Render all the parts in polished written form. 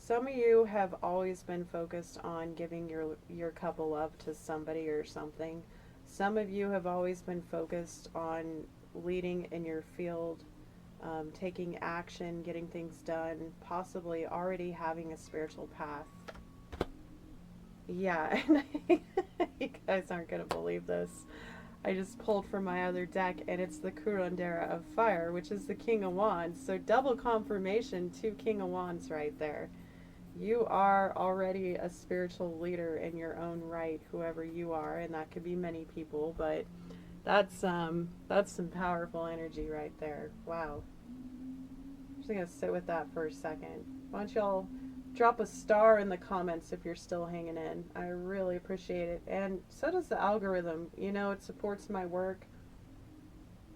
Some of you have always been focused on giving your cup of love to somebody or something. Some of you have always been focused on leading in your field, taking action, getting things done, possibly already having a spiritual path. Yeah, you guys aren't going to believe this. I just pulled from my other deck, and it's the Curandera of Fire, which is the King of Wands. So double confirmation, two King of Wands right there. You are already a spiritual leader in your own right, whoever you are, and that could be many people, but that's some powerful energy right there. Wow. I'm just gonna sit with that for a second. Why don't y'all drop a star in the comments if you're still hanging in. I really appreciate it. And so does the algorithm. You know, it supports my work.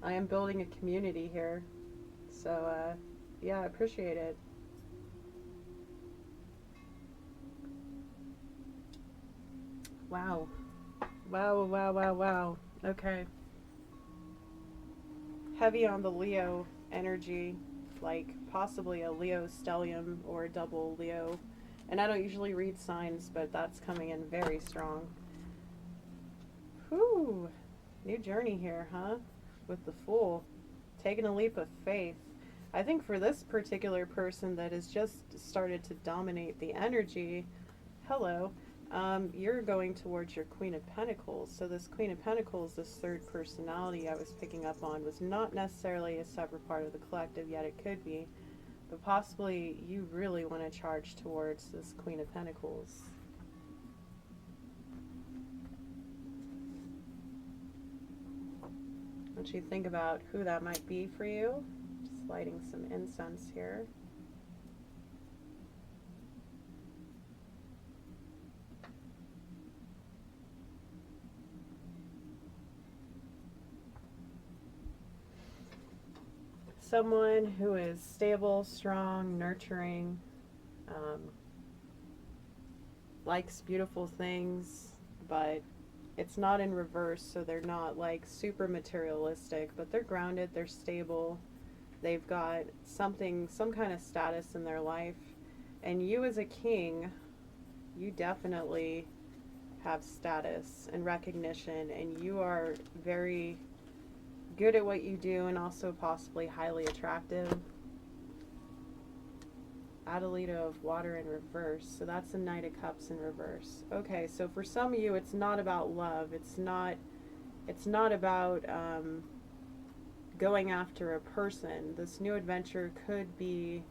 I am building a community here. So, yeah, I appreciate it. Wow. Wow, wow, wow, wow. Okay. Heavy on the Leo energy, like possibly a Leo stellium or a double Leo. And I don't usually read signs, but that's coming in very strong. Whew. New journey here, huh? With the Fool. Taking a leap of faith. I think for this particular person that has just started to dominate the energy, hello, you're going towards your Queen of Pentacles. So this Queen of Pentacles, this third personality I was picking up on, was not necessarily a separate part of the collective, yet it could be. But possibly you really want to charge towards this Queen of Pentacles. Once you think about who that might be for you, just lighting some incense here. Someone who is stable, strong, nurturing, likes beautiful things, but it's not in reverse, so they're not like super materialistic, but they're grounded, they're stable, they've got something, some kind of status in their life. And you as a king, you definitely have status and recognition, and you are very good at what you do and also possibly highly attractive. Adelita of Water in reverse. So that's the Knight of Cups in reverse. Okay, so for some of you, it's not about love. It's not about going after a person. This new adventure could be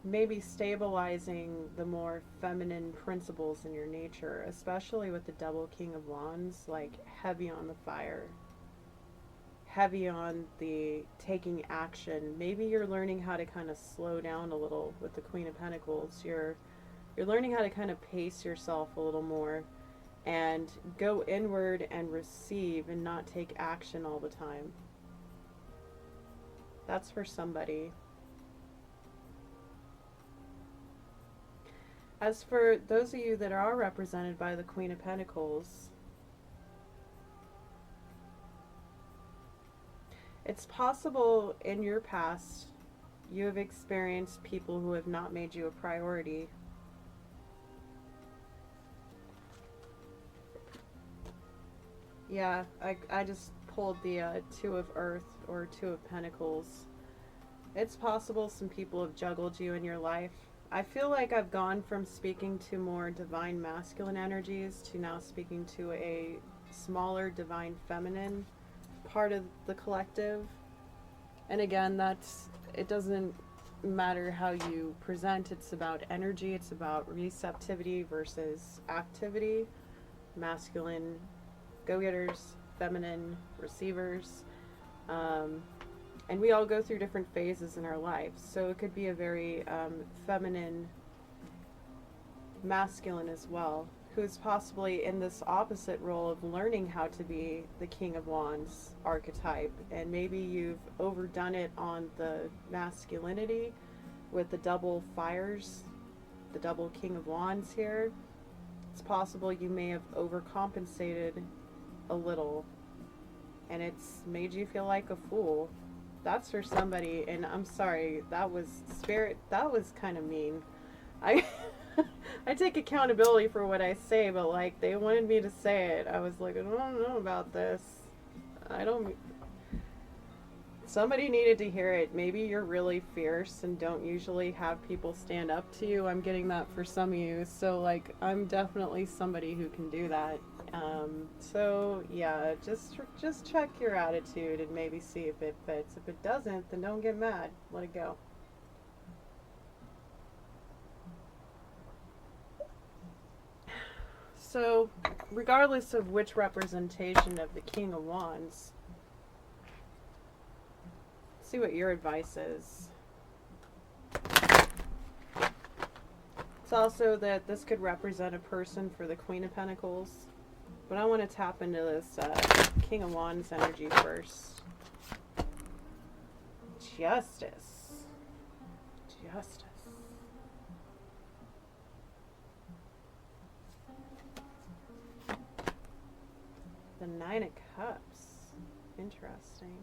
maybe stabilizing the more feminine principles in your nature, especially with the double King of Wands, like heavy on the fire, heavy on the taking action. Maybe you're learning how to kind of slow down a little with the Queen of Pentacles. You're learning how to kind of pace yourself a little more and go inward and receive and not take action all the time. That's for somebody. As for those of you that are represented by the Queen of Pentacles, it's possible in your past you have experienced people who have not made you a priority. Yeah, I just pulled the Two of Earth or Two of Pentacles. It's possible some people have juggled you in your life. I feel like I've gone from speaking to more divine masculine energies to now speaking to a smaller divine feminine part of the collective. And again, it doesn't matter how you present. It's about energy. It's about receptivity versus activity. Masculine go-getters, feminine receivers. And we all go through different phases in our lives. So it could be a very feminine, masculine as well, who's possibly in this opposite role of learning how to be the King of Wands archetype. And maybe you've overdone it on the masculinity with the double fires, the double King of Wands here. It's possible you may have overcompensated a little and it's made you feel like a fool. That's for somebody, and I'm sorry, that was spirit, that was kind of mean. I I take accountability for what I say, but like they wanted me to say it. I was like, I don't know about this. I don't. Somebody needed to hear it. Maybe you're really fierce and don't usually have people stand up to you. I'm getting that for some of you. So like, I'm definitely somebody who can do that. So yeah, just check your attitude and maybe see if it fits. If it doesn't, then don't get mad. Let it go. So, regardless of which representation of the King of Wands, see what your advice is. It's also that this could represent a person for the Queen of Pentacles. But I want to tap into this King of Wands energy first. Justice. Justice. The Nine of Cups. Interesting.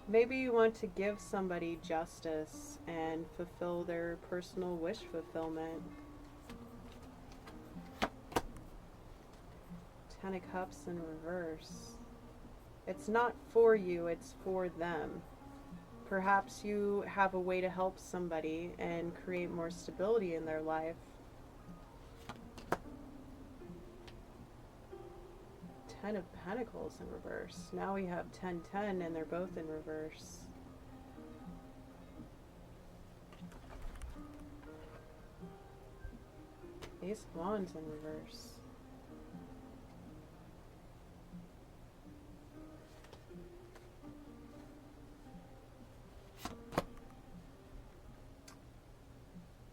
Maybe you want to give somebody justice and fulfill their personal wish fulfillment. Ten of Cups in reverse. It's not for you, it's for them. Perhaps you have a way to help somebody and create more stability in their life. Ten of Pentacles in reverse. Now we have 10-10 and they're both in reverse. Ace of Wands in reverse.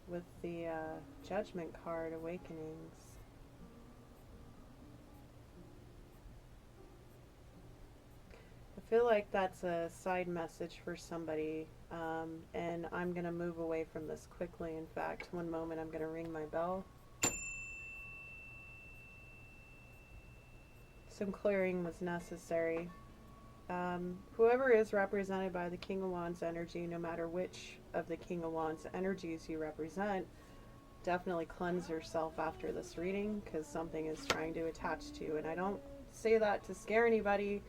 With the Judgment card, Awakenings. I feel like that's a side message for somebody, and I'm going to move away from this quickly. In fact, one moment, I'm going to ring my bell. Some clearing was necessary. Whoever is represented by the King of Wands energy, no matter which of the King of Wands energies you represent, definitely cleanse yourself after this reading, because something is trying to attach to you. And I don't say that to scare anybody.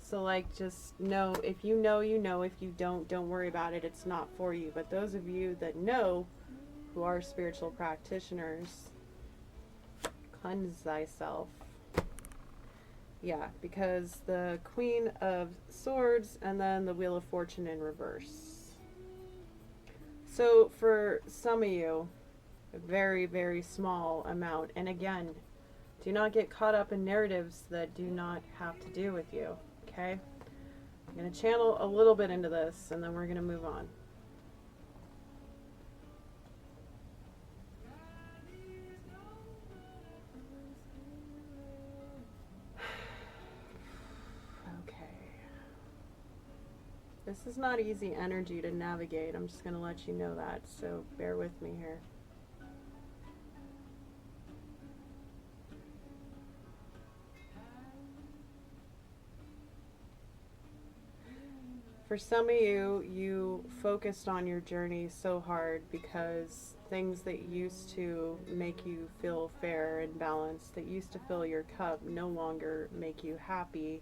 So like, just know, if you know, you know. If you don't worry about it. It's not for you. But those of you that know, who are spiritual practitioners, cleanse thyself. Yeah, because the Queen of Swords and then the Wheel of Fortune in reverse. So for some of you, a very, very small amount. And again, do not get caught up in narratives that do not have to do with you. Okay? I'm going to channel a little bit into this and then we're going to move on. This is not easy energy to navigate. I'm just going to let you know that, so bear with me here. For some of you, you focused on your journey so hard because things that used to make you feel fair and balanced, that used to fill your cup, no longer make you happy.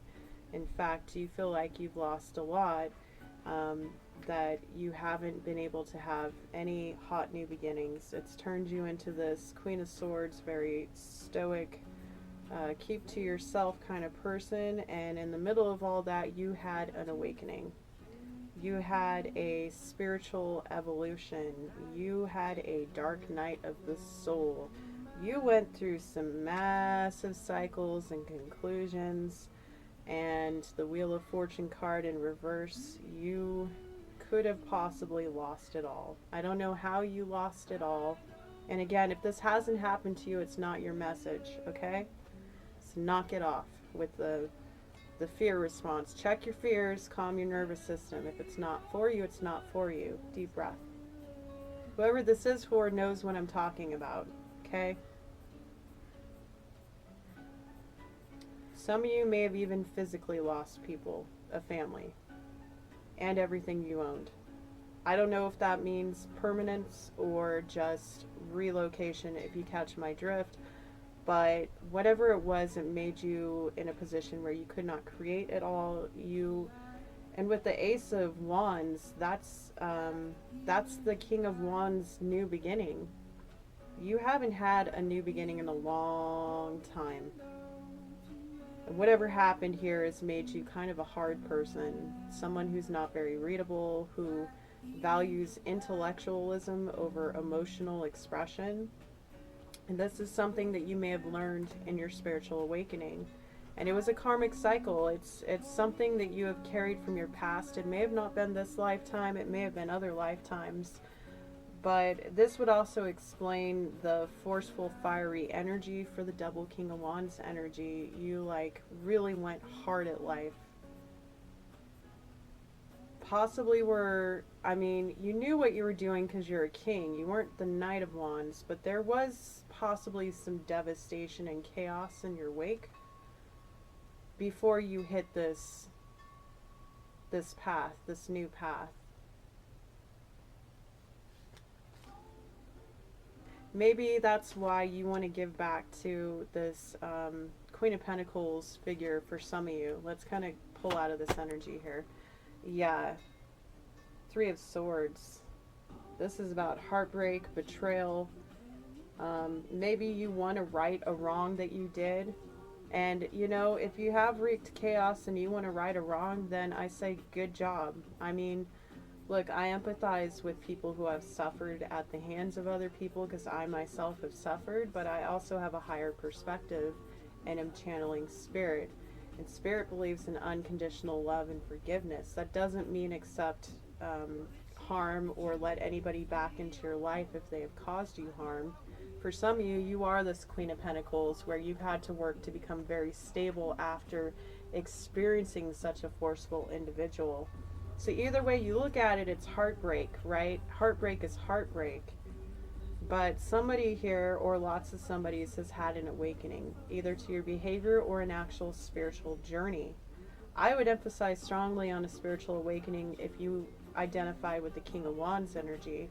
In fact, you feel like you've lost a lot. That you haven't been able to have any hot new beginnings. It's turned you into this Queen of Swords, very stoic, keep to yourself kind of person, and in the middle of all that, you had an awakening. You had a spiritual evolution. You had a dark night of the soul. You went through some massive cycles and conclusions. And the Wheel of Fortune card in reverse, you could have possibly lost it all. I don't know how you lost it all. And again, if this hasn't happened to you, it's not your message, okay? So knock it off with the fear response. Check your fears, calm your nervous system. If it's not for you, it's not for you. Deep breath. Whoever this is for knows what I'm talking about, okay? Some of you may have even physically lost people, a family. and everything you owned. I don't know if that means permanence or just relocation, if you catch my drift, but whatever it was, it made you in a position where you could not create at all. And with the Ace of Wands, that's the King of Wands' new beginning. You haven't had a new beginning in a long time. And whatever happened here has made you kind of a hard person, someone who's not very readable, who values intellectualism over emotional expression. And this is something that you may have learned in your spiritual awakening. And it was a karmic cycle. It's something that you have carried from your past. It may have not been this lifetime. It may have been other lifetimes. But this would also explain the forceful, fiery energy for the double King of Wands energy. You like really went hard at life. Possibly you knew what you were doing because you're a king. You weren't the Knight of Wands, but there was possibly some devastation and chaos in your wake before you hit this path, this new path. Maybe that's why you want to give back to this Queen of Pentacles figure for some of you. Let's kind of pull out of this energy here. Yeah. Three of Swords. This is about heartbreak, betrayal. Maybe you want to right a wrong that you did. And, you know, if you have wreaked chaos and you want to right a wrong, then I say good job. I mean, look, I empathize with people who have suffered at the hands of other people because I myself have suffered, but I also have a higher perspective and am channeling spirit. And spirit believes in unconditional love and forgiveness. That doesn't mean accept harm or let anybody back into your life if they have caused you harm. For some of you, you are this Queen of Pentacles where you've had to work to become very stable after experiencing such a forceful individual. So either way you look at it, it's heartbreak, right? Heartbreak is heartbreak. But somebody here, or lots of somebodies, has had an awakening, either to your behavior or an actual spiritual journey. I would emphasize strongly on a spiritual awakening if you identify with the King of Wands energy.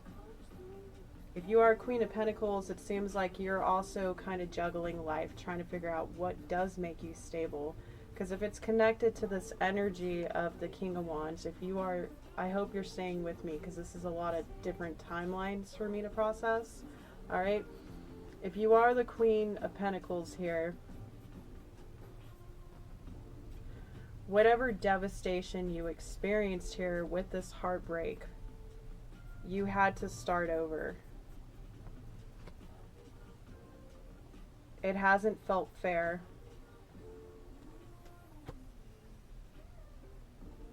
If you are a Queen of Pentacles, it seems like you're also kind of juggling life, trying to figure out what does make you stable. Because if it's connected to this energy of the King of Wands, if you are, I hope you're staying with me because this is a lot of different timelines for me to process. All right. If you are the Queen of Pentacles here, whatever devastation you experienced here with this heartbreak, you had to start over. It hasn't felt fair.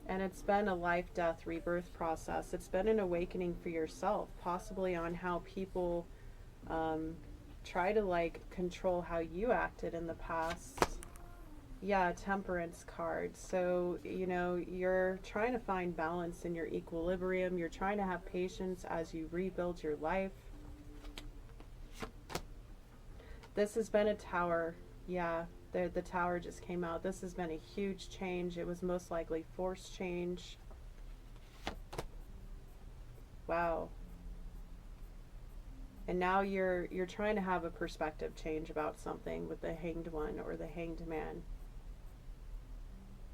And it's been a life, death, rebirth process. It's been an awakening for yourself, possibly on how people try to like control how you acted in the past. Yeah, Temperance card. So, you know, you're trying to find balance in your equilibrium. You're trying to have patience as you rebuild your life. This has been a Tower. Yeah. The Tower just came out. This has been a huge change. It was most likely forced change. Wow. And now you're trying to have a perspective change about something with the Hanged One or the Hanged Man.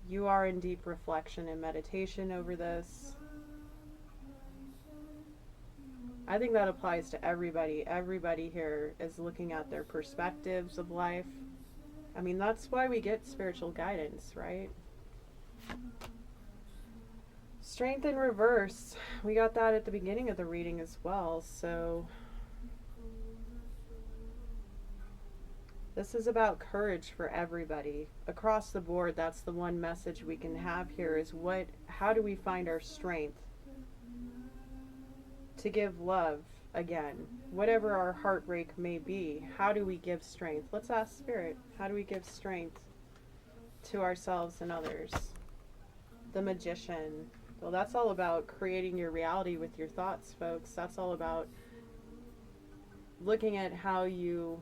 You are in deep reflection and meditation over this. I think that applies to everybody. Everybody here is looking at their perspectives of life. I mean, that's why we get spiritual guidance, right? Strength in reverse. We got that at the beginning of the reading as well. So this is about courage for everybody. Across the board, that's the one message we can have here is how do we find our strength to give love again? Whatever our heartbreak may be, how do we give strength? Let's ask Spirit, how do we give strength to ourselves and others? The Magician. Well, that's all about creating your reality with your thoughts, folks. That's all about looking at how you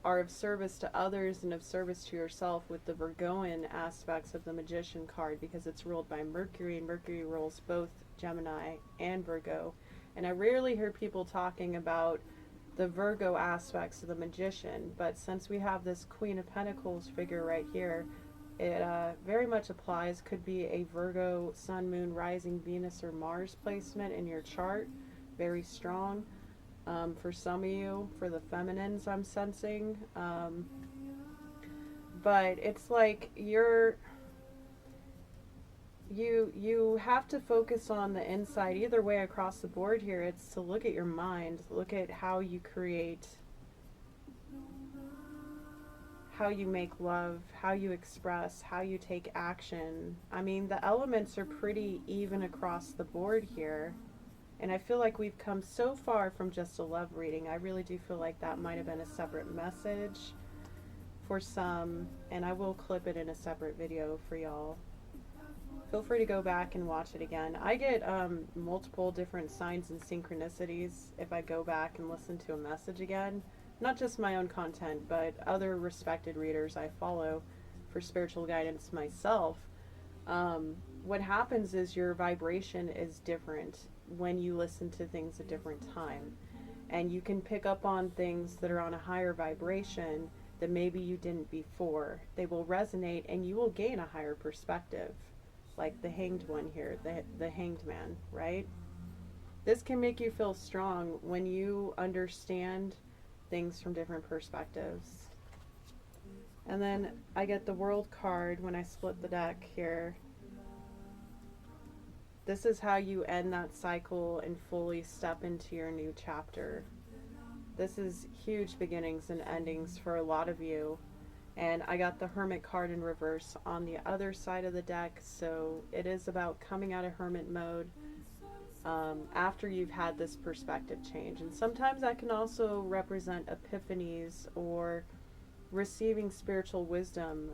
are of service to others and of service to yourself with the Virgoan aspects of the Magician card, because it's ruled by Mercury, and Mercury rules both Gemini and Virgo. And I rarely hear people talking about the Virgo aspects of the Magician, but since we have this Queen of Pentacles figure right here, it very much applies. Could be a Virgo, Sun, Moon, Rising, Venus, or Mars placement in your chart. Very strong. For some of you, for the feminines, I'm sensing. But it's like you have to focus on the inside. Either way across the board here, it's to look at your mind, look at how you create, how you make love, how you express, how you take action. I mean, the elements are pretty even across the board here. And I feel like we've come so far from just a love reading. I really do feel like that might have been a separate message for some, and I will clip it in a separate video for y'all. Feel free to go back and watch it again. I get multiple different signs and synchronicities if I go back and listen to a message again. Not just my own content, but other respected readers I follow for spiritual guidance myself. What happens is your vibration is different when you listen to things a different time, and you can pick up on things that are on a higher vibration that maybe you didn't before. They will resonate and you will gain a higher perspective, like the Hanged one here, the Hanged Man, right? This can make you feel strong when you understand things from different perspectives. And then I get the World card when I split the deck here. This is how you end that cycle and fully step into your new chapter. This is huge beginnings and endings for a lot of you. And I got the Hermit card in reverse on the other side of the deck, so it is about coming out of hermit mode after you've had this perspective change. And sometimes that can also represent epiphanies or receiving spiritual wisdom.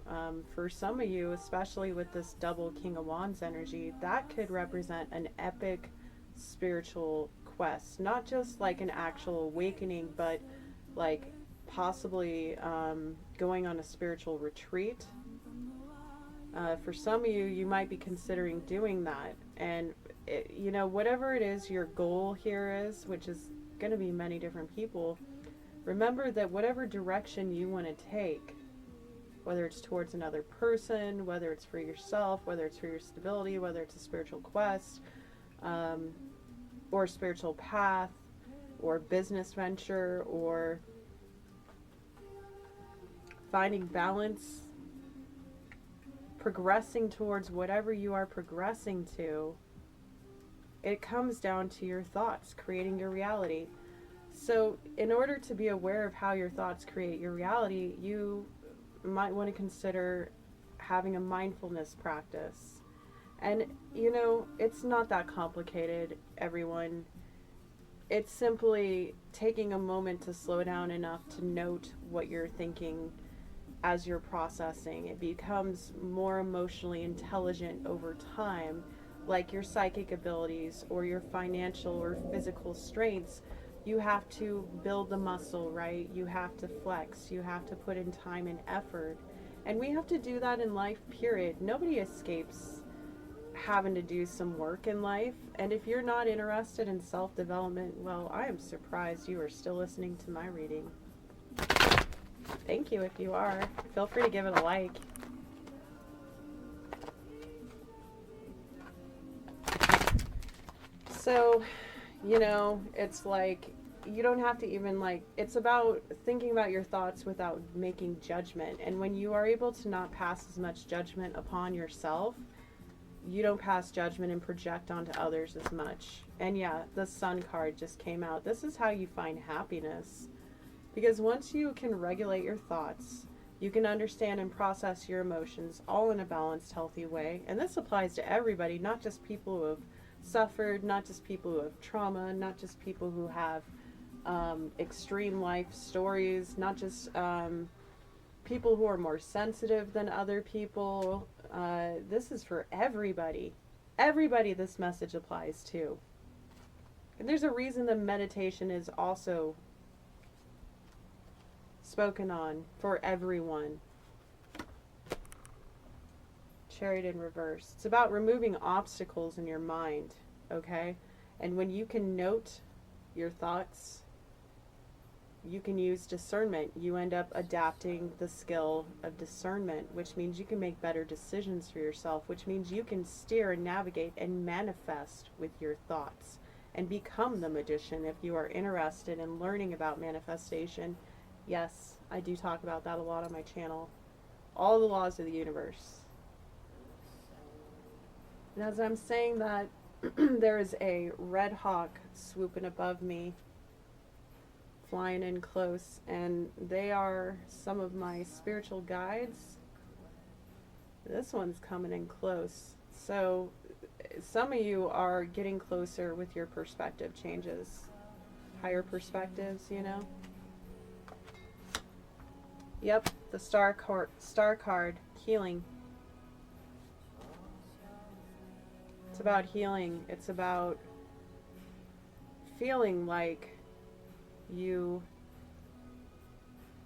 For some of you, especially with this double King of Wands energy, that could represent an epic spiritual quest. Not just like an actual awakening, but like possibly going on a spiritual retreat. For some of you, you might be considering doing that. And, you know, whatever it is your goal here is, which is going to be many different people, remember that whatever direction you want to take, whether it's towards another person, whether it's for yourself, whether it's for your stability, whether it's a spiritual quest, or spiritual path, or business venture, or finding balance, progressing towards whatever you are progressing to, it comes down to your thoughts, creating your reality. So in order to be aware of how your thoughts create your reality, you might want to consider having a mindfulness practice. And, you know, it's not that complicated, everyone. It's simply taking a moment to slow down enough to note what you're thinking as you're processing. It becomes more emotionally intelligent over time, like your psychic abilities or your financial or physical strengths. You have to build the muscle, right? You have to flex. You have to put in time and effort. And we have to do that in life, period. Nobody escapes having to do some work in life. And if you're not interested in self-development, well, I am surprised you are still listening to my reading. Thank you if you are. Feel free to give it a like. So, you know, it's like, you don't have to even like, it's about thinking about your thoughts without making judgment. And when you are able to not pass as much judgment upon yourself, you don't pass judgment and project onto others as much. And yeah, the Sun card just came out. This is how you find happiness. Because once you can regulate your thoughts, you can understand and process your emotions all in a balanced, healthy way. And this applies to everybody, not just people who have suffered, not just people who have trauma, not just people who have extreme life stories, not just people who are more sensitive than other people. This is for everybody. Everybody this message applies to. And there's a reason that meditation is also spoken on for everyone. Chariot in reverse. It's about removing obstacles in your mind, okay? And when you can note your thoughts, you can use discernment. You end up adapting the skill of discernment, which means you can make better decisions for yourself, which means you can steer and navigate and manifest with your thoughts and become the magician if you are interested in learning about manifestation. Yes, I do talk about that a lot on my channel. All the laws of the universe. And as I'm saying that, there is a red hawk swooping above me, flying in close, and they are some of my spiritual guides. This one's coming in close. So some of you are getting closer with your perspective changes. Higher perspectives, you know? Yep, the star card, healing. It's about healing. It's about feeling like you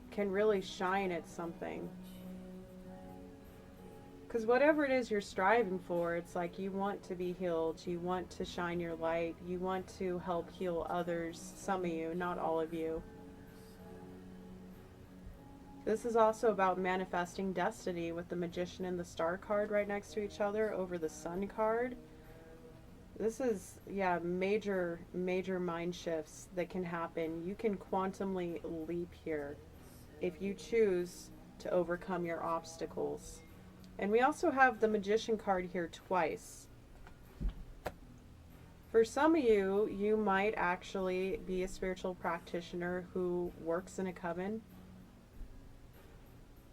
can really shine at something. Because whatever it is you're striving for, it's like you want to be healed. You want to shine your light. You want to help heal others. Some of you, not all of you. This is also about manifesting destiny with the Magician and the Star card right next to each other over the Sun card. This is, yeah, major mind shifts that can happen. You can quantumly leap here if you choose to overcome your obstacles. And we also have the Magician card here twice. For some of you, you might actually be a spiritual practitioner who works in a coven.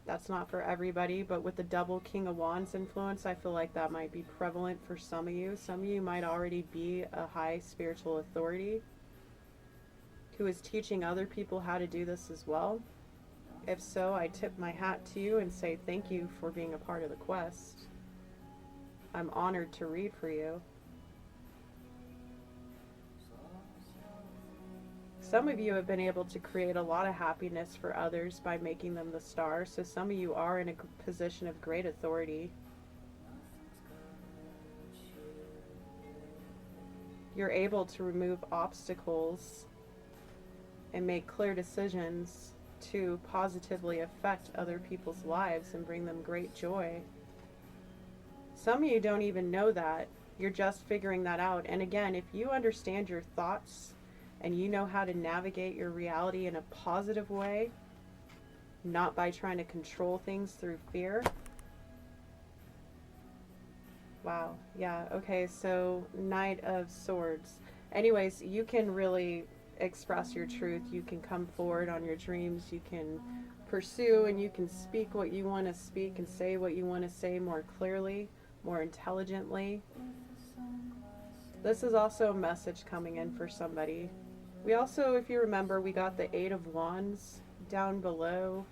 That's not for everybody, but with the double King of Wands influence, I feel like that might be prevalent for some of you. Some of you might already be a high spiritual authority who is teaching other people how to do this as well. If so, I tip my hat to you and say thank you for being a part of the quest. I'm honored to read for you. Some of you have been able to create a lot of happiness for others by making them the star, so some of you are in a position of great authority. You're able to remove obstacles and make clear decisions to positively affect other people's lives and bring them great joy. Some of you don't even know that. You're just figuring that out. And again, if you understand your thoughts and you know how to navigate your reality in a positive way, not by trying to control things through fear. Wow, yeah, okay, so Knight of Swords. Anyways, you can really express your truth. You can come forward on your dreams. You can pursue and you can speak what you want to speak and say what you want to say more clearly, more intelligently. This is also a message coming in for somebody. We also, if you remember, we got the Eight of Wands down below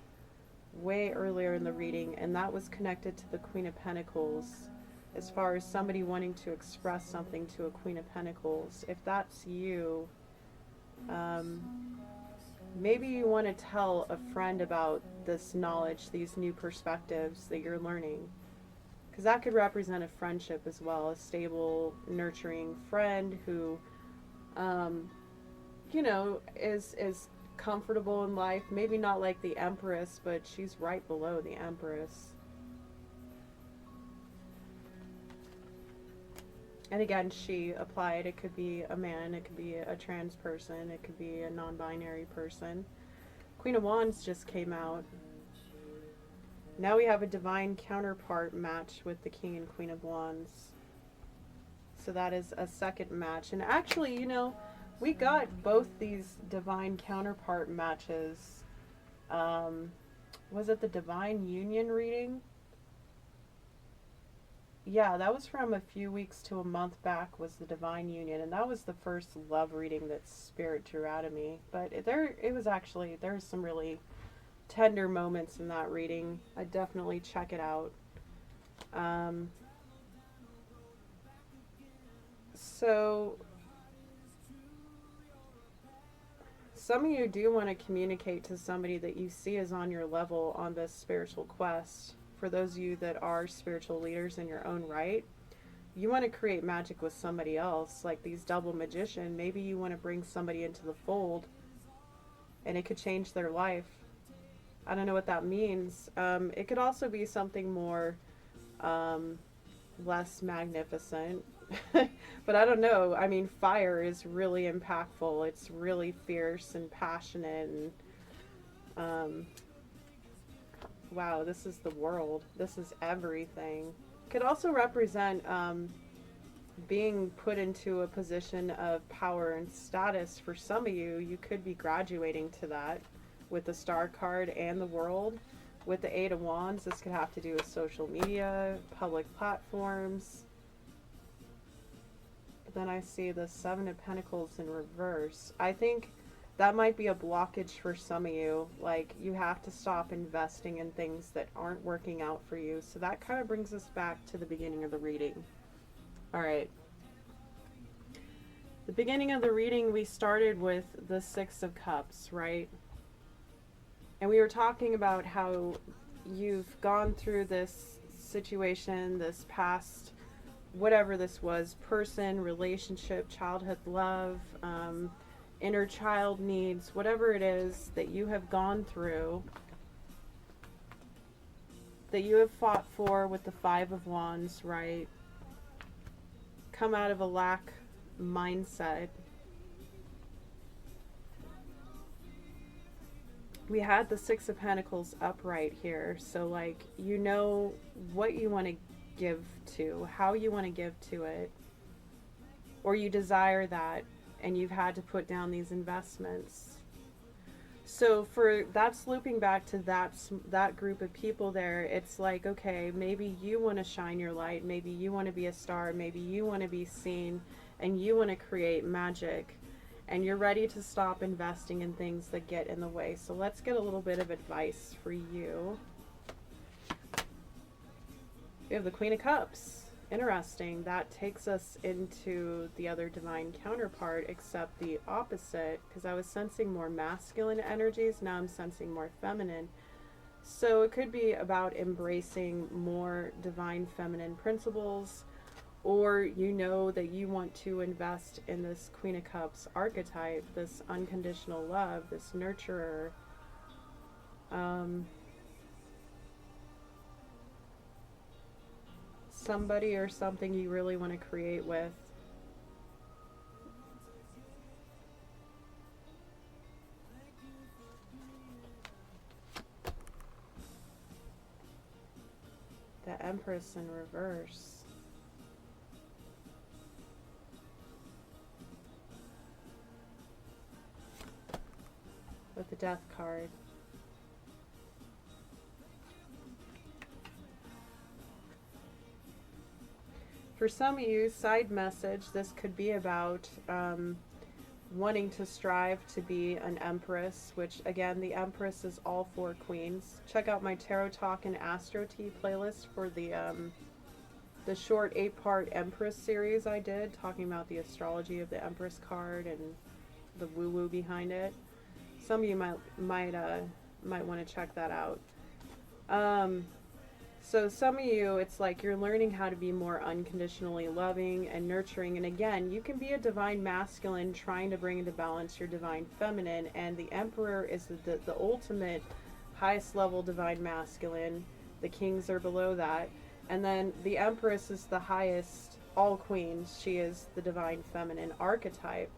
way earlier in the reading, and that was connected to the Queen of Pentacles as far as somebody wanting to express something to a Queen of Pentacles. If that's you, maybe you want to tell a friend about this knowledge, these new perspectives that you're learning. Because that could represent a friendship as well, a stable, nurturing friend who, you know, is comfortable in life. Maybe not like the Empress, but she's right below the Empress. And again, she applied. It could be a man, it could be a trans person, it could be a non-binary person. Queen of Wands just came out. Now we have a divine counterpart match with the King and Queen of Wands. So that is a second match. And actually, you know, we got both these divine counterpart matches. Was it the Divine Union reading? Yeah, that was from a few weeks to a month back, was the Divine Union, and that was the first love reading that Spirit drew out of me. But there's some really tender moments in that reading. I definitely check it out. some of you do want to communicate to somebody that you see is on your level on this spiritual quest. For those of you that are spiritual leaders in your own right, you want to create magic with somebody else, like these double magician. Maybe you want to bring somebody into the fold and it could change their life. I don't know what that means. It could also be something more less magnificent. But I don't know. I mean, fire is really impactful. It's really fierce and passionate. And wow, this is the world. This is everything. Could also represent being put into a position of power and status. For some of you, you could be graduating to that with the Star card and the World. With the Eight of Wands, this could have to do with social media, public platforms. But then I see the Seven of Pentacles in reverse. I think that might be a blockage for some of you. Like, you have to stop investing in things that aren't working out for you. So that kind of brings us back to the beginning of the reading. All right. The beginning of the reading, we started with the Six of Cups, right? And we were talking about how you've gone through this situation, this past, whatever this was, person, relationship, childhood love, inner child needs, whatever it is that you have gone through, that you have fought for with the Five of Wands, right? Come out of a lack mindset. We had the Six of Pentacles upright here, so like, you know what you want to give to, how you want to give to it, or you desire that, and you've had to put down these investments. So that's looping back to that group of people there. It's like, okay, maybe you want to shine your light, maybe you want to be a star, maybe you want to be seen, and you want to create magic. And you're ready to stop investing in things that get in the way. So let's get a little bit of advice for you. We have the Queen of Cups. Interesting. That takes us into the other divine counterpart, except the opposite, because I was sensing more masculine energies. Now I'm sensing more feminine. So it could be about embracing more divine feminine principles, or you know that you want to invest in this Queen of Cups archetype, this unconditional love, this nurturer. Somebody or something you really want to create with. The Empress in reverse. With the Death card. For some of you, side message, this could be about wanting to strive to be an Empress, which again, the Empress is all four queens. Check out my Tarot Talk and Astro Tea playlist for the short 8-part Empress series I did, talking about the astrology of the Empress card and the woo-woo behind it. Some of you might want to check that out. So some of you, it's like you're learning how to be more unconditionally loving and nurturing. And again, you can be a divine masculine trying to bring into balance your divine feminine. And the Emperor is the ultimate highest level divine masculine. The kings are below that. And then the Empress is the highest, all queens. She is the divine feminine archetype.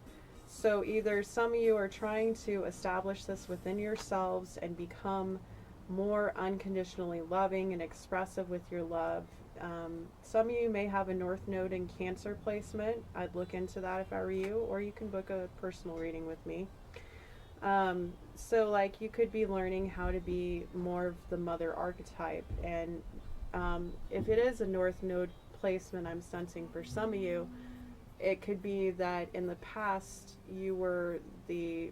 So either some of you are trying to establish this within yourselves and become more unconditionally loving and expressive with your love. Some of you may have a North Node in Cancer placement. I'd look into that if I were you, or you can book a personal reading with me. So like, you could be learning how to be more of the mother archetype. And if it is a North Node placement I'm sensing for some of you, it could be that in the past you were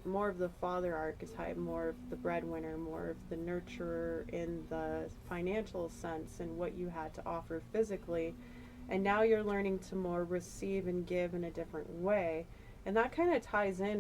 more of the father archetype, more of the breadwinner, more of the nurturer in the financial sense and what you had to offer physically. And now you're learning to more receive and give in a different way. And that kind of ties in